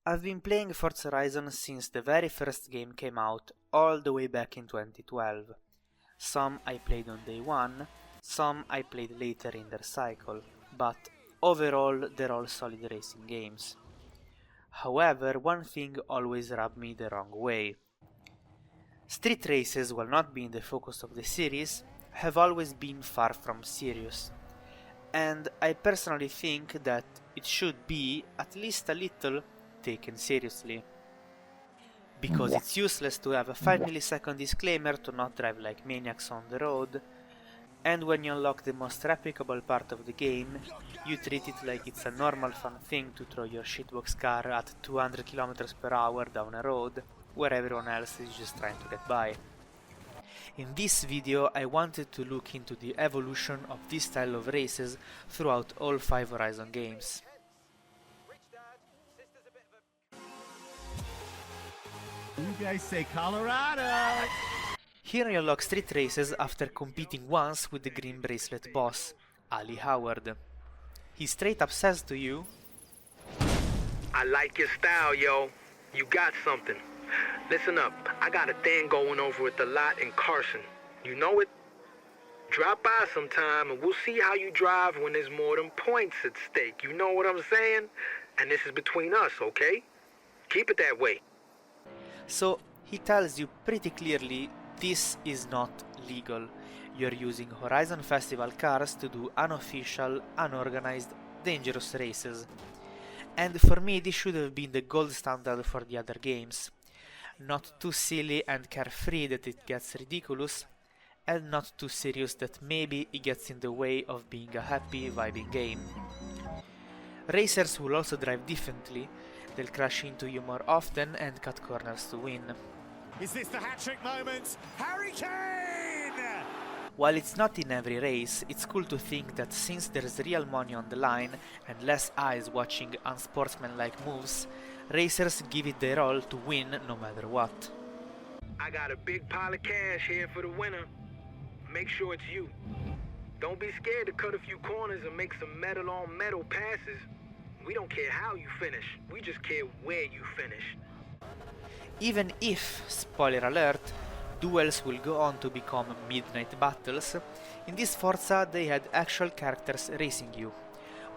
I've been playing Forza Horizon since the very first game came out, all the way back in 2012. Some I played on day one, some I played later in their cycle, but overall they're all solid racing games. However, one thing always rubbed me the wrong way. Street races, while not being the focus of the series, have always been far from serious, and I personally think that it should be, at least a little, taken seriously. Because it's useless to have a 5 millisecond disclaimer to not drive like maniacs on the road, and when you unlock the most replicable part of the game, you treat it like it's a normal fun thing to throw your shitbox car at 200 km per hour down a road, where everyone else is just trying to get by. In this video I wanted to look into the evolution of this style of races throughout all 5 Horizon games. You guys say Colorado! Here you unlock street races after competing once with the green bracelet boss, Ali Howard. He straight up says to you, I like your style, yo. You got something. Listen up, I got a thing going over at the lot in Carson. You know it? Drop by sometime and we'll see how you drive when there's more than points at stake. You know what I'm saying? And this is between us, okay? Keep it that way. So he tells you pretty clearly this is not legal. You're using Horizon Festival cars to do unofficial, unorganized, dangerous races. And for me this should have been the gold standard for the other games. Not too silly and carefree that it gets ridiculous, and not too serious that maybe it gets in the way of being a happy, vibing game. Racers will also drive differently. They'll crash into you more often and cut corners to win. Is this the hat-trick moment? Harry Kane! While it's not in every race, it's cool to think that since there's real money on the line and less eyes watching unsportsmanlike moves, racers give it their all to win no matter what. I got a big pile of cash here for the winner. Make sure it's you. Don't be scared to cut a few corners and make some metal-on-metal passes. We don't care how you finish, we just care where you finish. Even if, spoiler alert, duels will go on to become midnight battles, in this Forza they had actual characters racing you.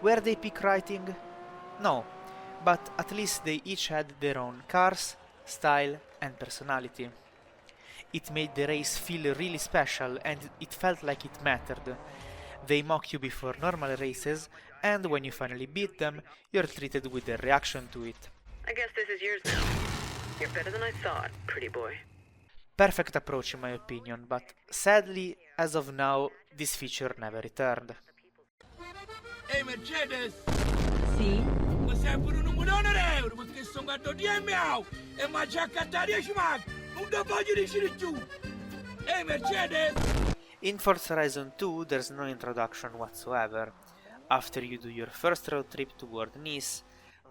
Were they peak writing? No, but at least they each had their own cars, style and personality. It made the race feel really special and it felt like it mattered. They mock you before normal races, and when you finally beat them, you're treated with a reaction to it. I guess this is yours now. You're better than I thought, pretty boy. Perfect approach in my opinion, but sadly, as of now, this feature never returned. Hey Mercedes! Sì? Ma sempre un numero onorevole, perché sono guardato di miau e ma già cattare 10 mag, non da voglio di giù. Hey Mercedes! In Forza Horizon 2 there's no introduction whatsoever. After you do your first road trip toward Nice,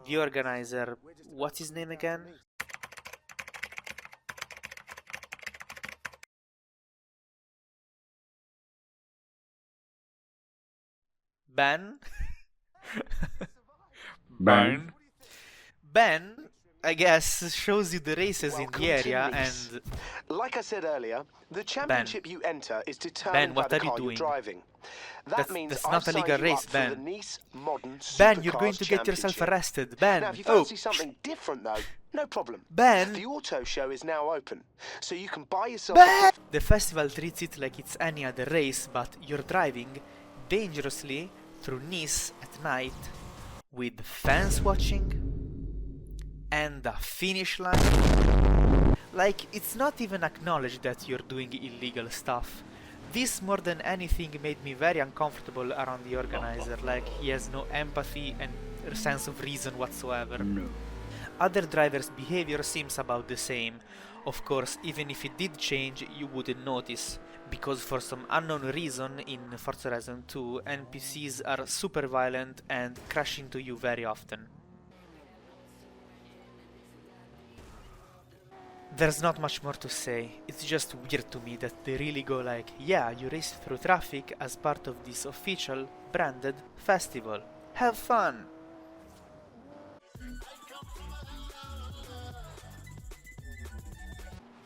the organizer, what's his name again? Ben? Ben? Ben, I guess, shows you the races in the area and... Like I said earlier, the championship you enter is Ben, determined by what the are you car you're doing? driving. That means That's I've not a legal signed you race, up Ben. for the Nice Modern Ben, you're going Supercars to get yourself Championship. arrested. Ben! Now, if you Oh! fancy something different, though, no problem. Ben! The auto show is now open, so you can buy yourself Ben! The festival treats it like it's any other race, but you're driving dangerously through Nice at night with fans watching and a finish line. Like, it's not even acknowledged that you're doing illegal stuff. This more than anything made me very uncomfortable around the organizer, like he has no empathy and sense of reason whatsoever. Other drivers' behavior seems about the same. Of course, even if it did change, you wouldn't notice, because for some unknown reason in Forza Horizon 2, NPCs are super violent and crash into you very often. There's not much more to say, it's just weird to me that they really go like, yeah, you race through traffic as part of this official, branded festival. Have fun!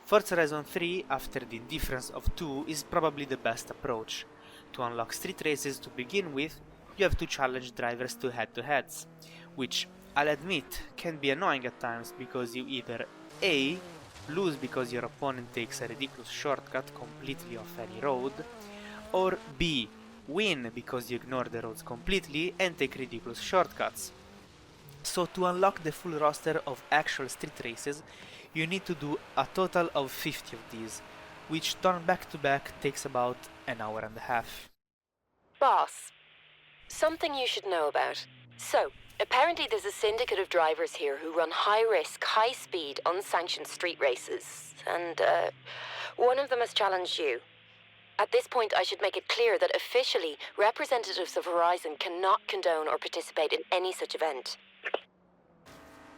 Forza Horizon 3, after the indifference of 2, is probably the best approach. To unlock street races to begin with, you have to challenge drivers to head-to-heads, which, I'll admit, can be annoying at times because you either A. lose because your opponent takes a ridiculous shortcut completely off any road, or B. win because you ignore the roads completely and take ridiculous shortcuts. So to unlock the full roster of actual street races, you need to do a total of 50 of these, which done back to back takes about an hour and a half. Boss, something you should know about. So, apparently there's a syndicate of drivers here who run high-risk, high-speed, unsanctioned street races, and one of them has challenged you. At this point, I should make it clear that officially, representatives of Horizon cannot condone or participate in any such event.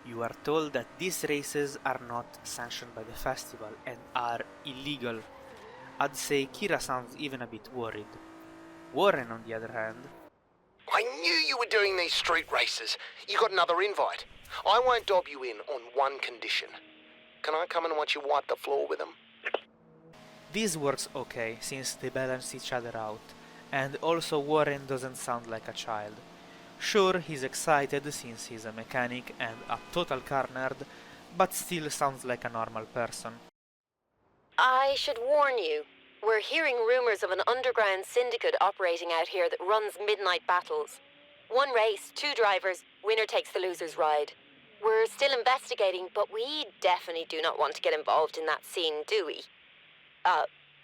You are told that these races are not sanctioned by the festival and are illegal. I'd say Kira sounds even a bit worried. Warren, on the other hand... I knew you were doing these street races. You got another invite. I won't dob you in on one condition. Can I come and watch you wipe the floor with them? This works okay, since they balance each other out, and also Warren doesn't sound like a child. Sure, he's excited since he's a mechanic and a total car nerd, but still sounds like a normal person. I should warn you, we're hearing rumors of an underground syndicate operating out here that runs midnight battles. One race, 2 drivers, winner takes the loser's ride. We're still investigating, but we definitely do not want to get involved in that scene, do we?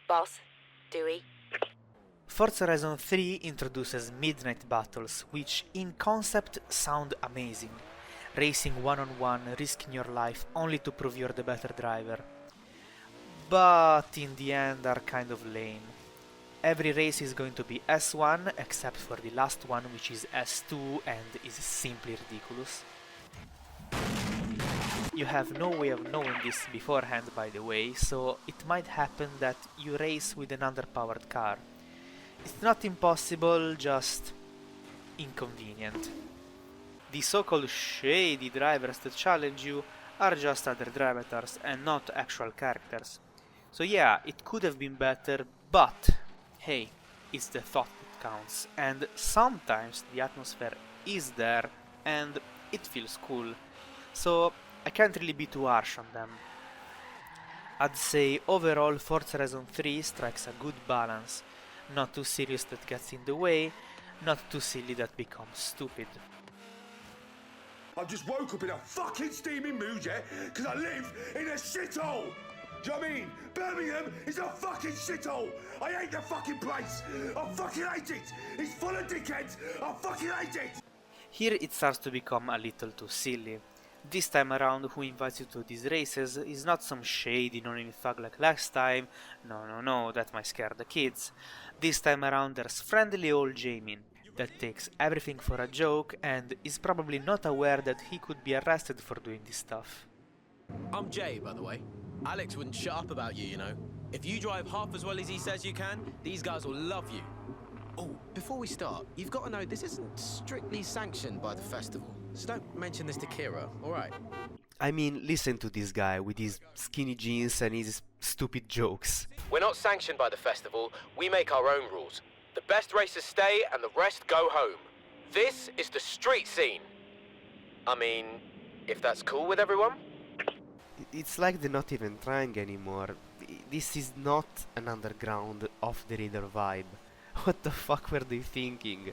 Boss, do we? Forza Horizon 3 introduces midnight battles, which in concept sound amazing. Racing one-on-one, risking your life only to prove you're the better driver. But in the end are kind of lame. Every race is going to be S1 except for the last one, which is S2 and is simply ridiculous. You have no way of knowing this beforehand, by the way, so it might happen that you race with an underpowered car. It's not impossible, just inconvenient. The so-called shady drivers that challenge you are just other drivators and not actual characters. So yeah, it could have been better, but hey, it's the thought that counts, and sometimes the atmosphere is there and it feels cool, so I can't really be too harsh on them. I'd say overall Forza Horizon 3 strikes a good balance, not too serious that gets in the way, not too silly that becomes stupid. I just woke up in a fucking steaming mood, yeah? Because I live in a shithole! Do you know what I mean? Birmingham is a fucking shithole! I hate the fucking place! I fucking hate it! It's full of dickheads! I fucking hate it! Here it starts to become a little too silly. This time around, who invites you to these races is not some shady no-name thug like last time. No, that might scare the kids. This time around there's friendly old Jamin that takes everything for a joke and is probably not aware that he could be arrested for doing this stuff. I'm Jay, by the way. Alex wouldn't shut up about you, you know. If you drive half as well as he says you can, these guys will love you. Oh, before we start, you've got to know this isn't strictly sanctioned by the festival. So don't mention this to Kira, alright? I mean, listen to this guy with his skinny jeans and his stupid jokes. We're not sanctioned by the festival, we make our own rules. The best racers stay and the rest go home. This is the street scene. I mean, if that's cool with everyone? It's like they're not even trying anymore. This is not an underground, off-the-radar vibe. What the fuck were they thinking?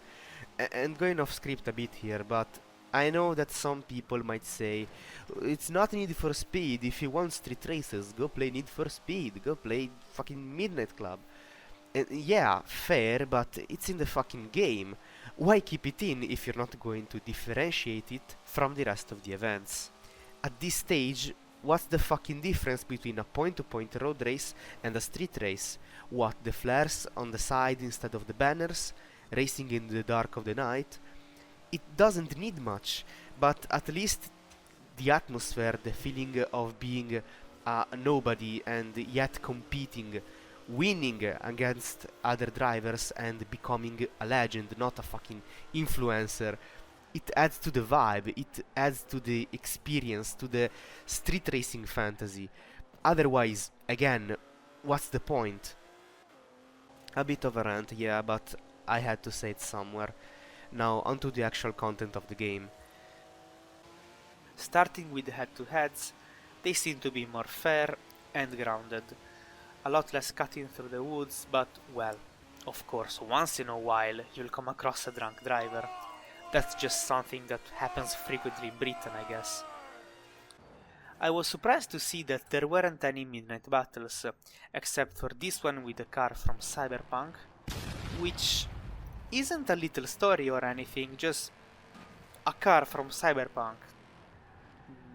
And going off script a bit here, but I know that some people might say it's not Need for Speed. If you want street races, go play Need for Speed, go play fucking Midnight Club. And yeah, fair, but it's in the fucking game. Why keep it in if you're not going to differentiate it from the rest of the events? At this stage, what's the fucking difference between a point-to-point road race and a street race? What, the flares on the side instead of the banners? Racing in the dark of the night? It doesn't need much, but at least the atmosphere, the feeling of being a nobody and yet competing, winning against other drivers and becoming a legend, not a fucking influencer. It adds to the vibe, it adds to the experience, to the street racing fantasy. Otherwise, again, what's the point? A bit of a rant, yeah, but I had to say it somewhere. Now, onto the actual content of the game. Starting with the head-to-heads, they seem to be more fair and grounded. A lot less cutting through the woods, but, well, of course, once in a while you'll come across a drunk driver. That's just something that happens frequently in Britain, I guess. I was surprised to see that there weren't any midnight battles, except for this one with a car from Cyberpunk, which isn't a little story or anything, just a car from Cyberpunk.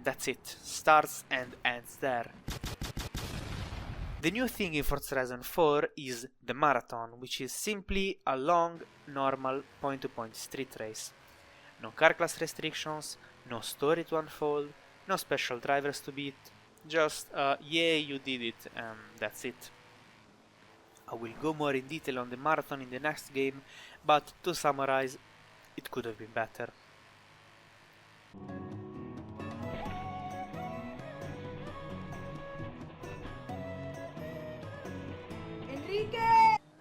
That's it, starts and ends there. The new thing in Forza Horizon 4 is the Marathon, which is simply a long, normal point-to-point street race. No car class restrictions, no story to unfold, no special drivers to beat, just yay you did it, and that's it. I will go more in detail on the Marathon in the next game, but to summarize, it could have been better.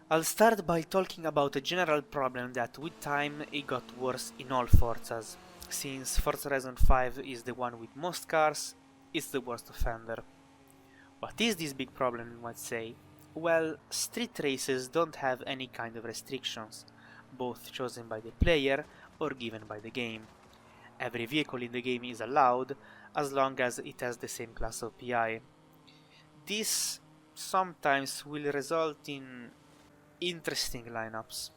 I'll start by talking about a general problem that with time it got worse in all Forzas. Since Forza Horizon 5 is the one with most cars, it's the worst offender. What is this big problem, you might say? Well, street races don't have any kind of restrictions, both chosen by the player or given by the game. Every vehicle in the game is allowed, as long as it has the same class of PI. This sometimes will result in interesting lineups.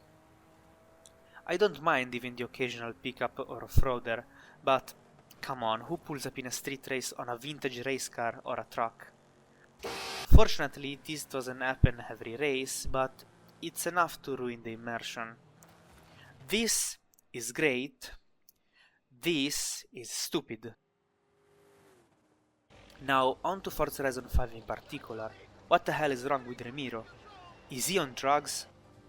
I don't mind even the occasional pickup or off-roader, but come on, who pulls up in a street race on a vintage race car or a truck? Fortunately, this doesn't happen every race, but it's enough to ruin the immersion. This is great, this is stupid. Now, on to Forza Horizon 5 in particular. What the hell is wrong with Ramiro? Is he on drugs?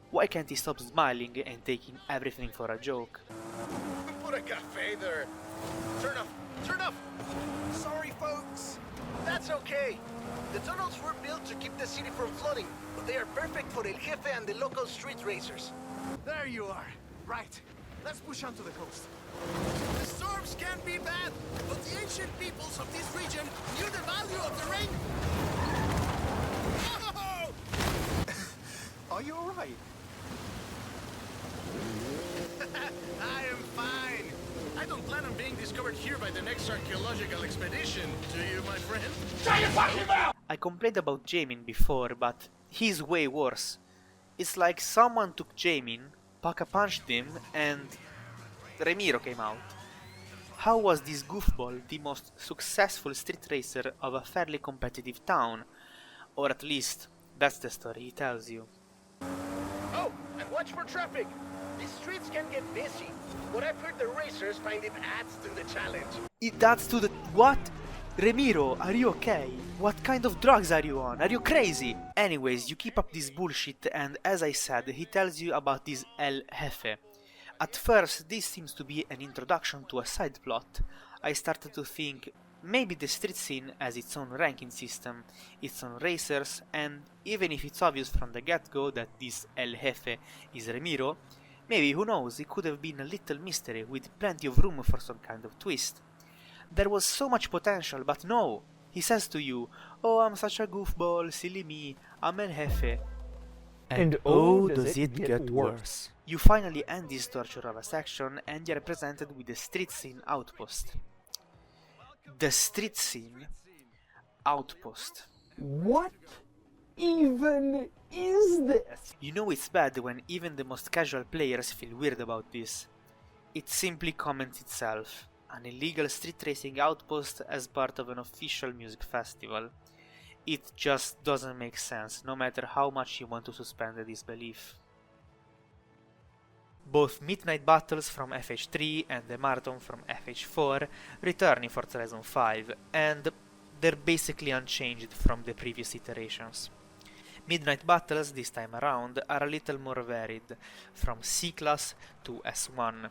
Why can't he stop smiling and taking everything for a joke? Put a cafe there. Turn up, turn up. Sorry, folks. That's okay. The tunnels were built to keep the city from flooding, but they are perfect for El Jefe and the local street racers. There you are. Right. Let's push on to the coast. The storms can be bad, but the ancient peoples of this region knew the value of the rain. Oh! Are you alright? I am fine. I don't plan on being discovered here by the next archaeological expedition, do you, my friend? Shut your fucking mouth! I complained about Jamin before, but he's way worse. It's like someone took Jamin, punched him, and Ramiro came out. How was this goofball the most successful street racer of a fairly competitive town? Or at least, that's the story he tells you. Oh, and watch for traffic. These streets can get busy, but I've heard the racers find it adds to the challenge. It adds to the... What? Ramiro, are you okay? What kind of drugs are you on? Are you crazy? Anyways, you keep up this bullshit, and as I said, he tells you about this El Jefe. At first, this seems to be an introduction to a side plot. I started to think, maybe the street scene has its own ranking system, its own racers, and even if it's obvious from the get-go that this El Jefe is Ramiro, maybe, who knows, it could have been a little mystery with plenty of room for some kind of twist. There was so much potential, but no! He says to you, "Oh, I'm such a goofball, silly me, I'm El Jefe." And oh, does it get worse. You finally end this torture of a section and you're presented with the street scene outpost. The street scene outpost. What even is this? You know it's bad when even the most casual players feel weird about this. It simply comments itself. An illegal street racing outpost as part of an official music festival. It just doesn't make sense, no matter how much you want to suspend the disbelief. Both Midnight Battles from FH3 and the Marathon from FH4 return in Forza Horizon 5, and they're basically unchanged from the previous iterations. Midnight Battles this time around are a little more varied, from C-Class to S1.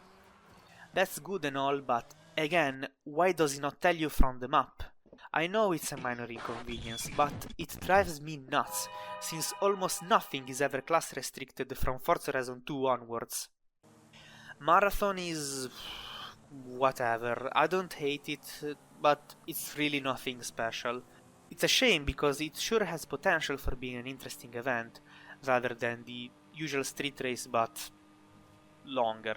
That's good and all, but again, why does he not tell you from the map? I know it's a minor inconvenience, but it drives me nuts, since almost nothing is ever class restricted from Forza Horizon 2 onwards. Marathon is... whatever, I don't hate it, but it's really nothing special. It's a shame because it sure has potential for being an interesting event, rather than the usual street race but longer.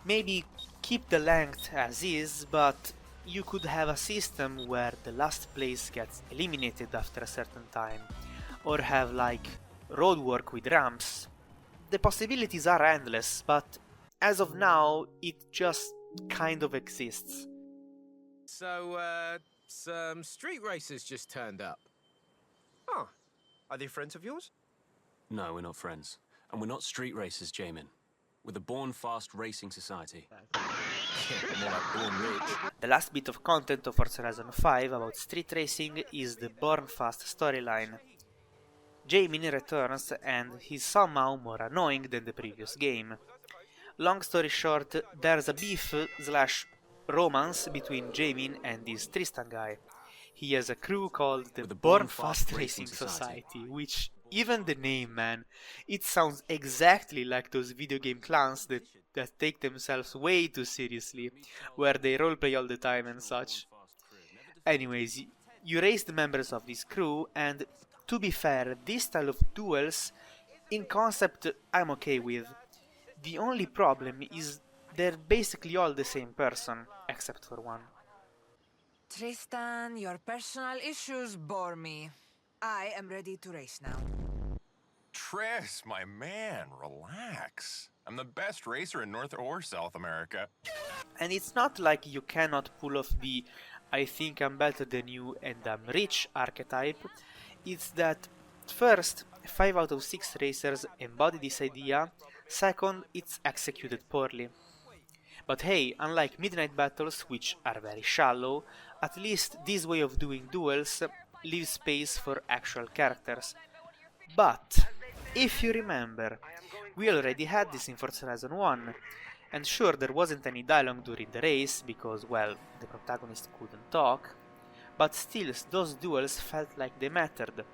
Maybe keep the length as is, but you could have a system where the last place gets eliminated after a certain time, or have like roadwork with ramps. The possibilities are endless, but as of now it just kind of exists. So, some street racers just turned up. Oh, are they friends of yours? No, we're not friends. And we're not street racers, Jamin. We're the Born Fast Racing Society. More like Born Rich. The last bit of content of Forza Horizon 5 about street racing is the Born Fast storyline. Jamin returns and he's somehow more annoying than the previous game. Long story short, there's a beef / romance between Jamin and this Tristan guy. He has a crew called the Born Fast Racing Society, which, even the name, man, it sounds exactly like those video game clans that take themselves way too seriously, where they roleplay all the time and such. Anyways, you raise the members of this crew, and to be fair, this style of duels, in concept, I'm okay with. The only problem is they're basically all the same person, except for one. Tristan, your personal issues bore me. I am ready to race now. Tris, my man, relax. I'm the best racer in North or South America. And it's not like you cannot pull off the I think I'm better than you and I'm rich archetype. It's that first, 5 out of 6 racers embody this idea, second, it's executed poorly. But hey, unlike Midnight Battles, which are very shallow, at least this way of doing duels leaves space for actual characters. But, if you remember, we already had this in Forza Horizon 1, and sure, there wasn't any dialogue during the race, because, well, the protagonist couldn't talk, but still, those duels felt like they mattered,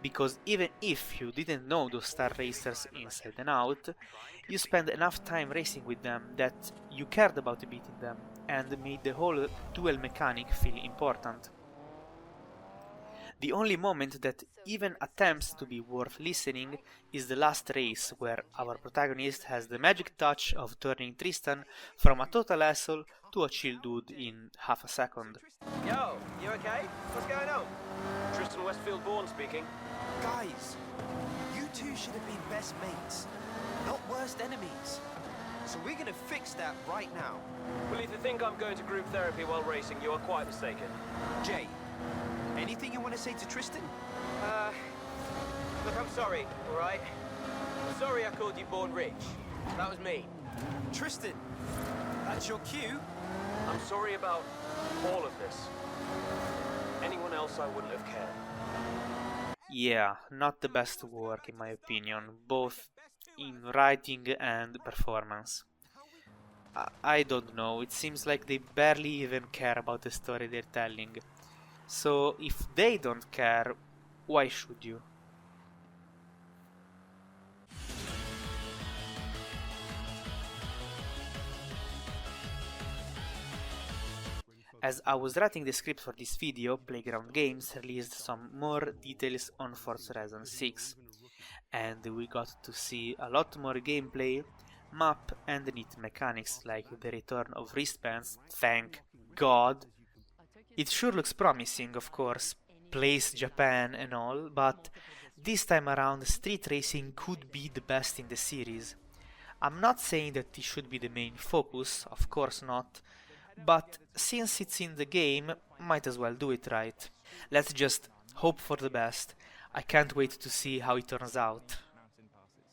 because even if you didn't know those star racers inside and out, you spent enough time racing with them that you cared about beating them, and made the whole duel mechanic feel important. The only moment that even attempts to be worth listening is the last race, where our protagonist has the magic touch of turning Tristan from a total asshole to a chill dude in half a second. Yo, you okay? What's going on? Tristan Westfield-Bourne speaking. Guys, you two should have been best mates, not worst enemies. So we're gonna fix that right now. Well, if you think I'm going to group therapy while racing, you are quite mistaken. Jay, anything you want to say to Tristan? Look, I'm sorry, alright? I'm sorry I called you Born Rich. That was me. Tristan, that's your cue. I'm sorry about all of this. Anyone else, I wouldn't have cared. Yeah, not the best work in my opinion, both in writing and performance. I don't know, it seems like they barely even care about the story they're telling. So if they don't care, why should you? As I was writing the script for this video, Playground Games released some more details on Forza Horizon 6, and we got to see a lot more gameplay, map and neat mechanics like the return of wristbands, thank God. It sure looks promising, of course, plays Japan and all, but this time around street racing could be the best in the series. I'm not saying that it should be the main focus, of course not, but since it's in the game, might as well do it right. Let's just hope for the best. I can't wait to see how it turns out.